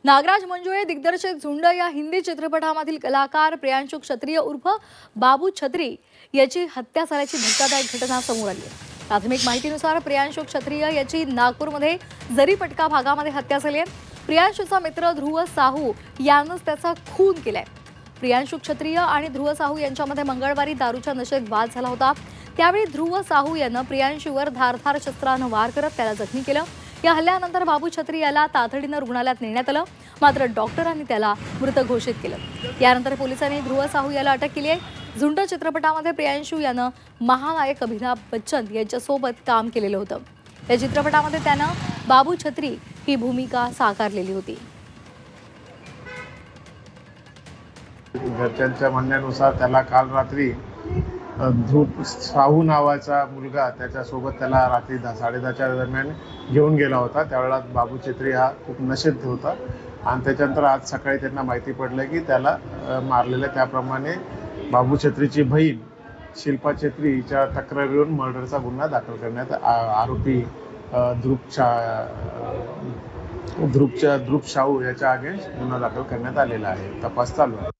नागराज मंजुळे दिग्दर्शित झुंड या हिंदी चित्रपटामधील कलाकार प्रियांशु क्षत्रिय उर्फ बाबू छत्री याची हत्या झाल्याची धक्कादायक घटना समोर आली आहे। प्राथमिक माहितीनुसार प्रियांशु क्षत्रिय याची नागपूरमध्ये जरीपटका भागामध्ये हत्या झाली आहे। प्रियांशुचा मित्र ध्रुव साहू यानंच त्याचा खून केलाय। प्रियांशु क्षत्रिय आणि ध्रुव साहू यांच्यामध्ये मंगळवारी दारूच्या नशेत वाद झाला होता। त्यावेळी ध्रुव साहू यानं प्रियांशुवर धारदार शस्त्रानं वार करत त्याला जखमी केलं। या हल्ल्यानंतर बाबू छत्री याला तातडीनं रुग्णालयात नेण्यात आलं, मात्र डॉक्टरांनी त्याला मृत घोषित केलं। यानंतर पोलिसांनी ध्रुव साहू याला अटक केली आहे। झुंड चित्रपटामध्ये प्रियांशु यानं महानायक अमिताभ बच्चन यांच्यासोबत काम केलेलं होतं। या चित्रपटामध्ये त्यानं बाबू छत्री ही भूमिका साकारलेली होती। घरच्यांच्या म्हणण्यानुसार त्याला काल रात्री ध्रुव साहू नावाचा मुलगा त्याच्यासोबत त्याला रात्री 10:30च्या दरम्यान घेऊन गेला होता। त्यावेळेला बाबू छत्री हा खूप नशेत होता आणि त्याच्यानंतर आज सकाळी त्यांना माहिती पडलं की त्याला मारलेलं। त्याप्रमाणे बाबू छत्रीची बहीण शिल्पा छत्री हिच्या तक्रारीवरून मर्डरचा गुन्हा दाखल करण्यात आरोपी ध्रुव साहू याच्या अगेन्स्ट गुन्हा दाखल करण्यात आलेला आहे। तपास चालू आहे।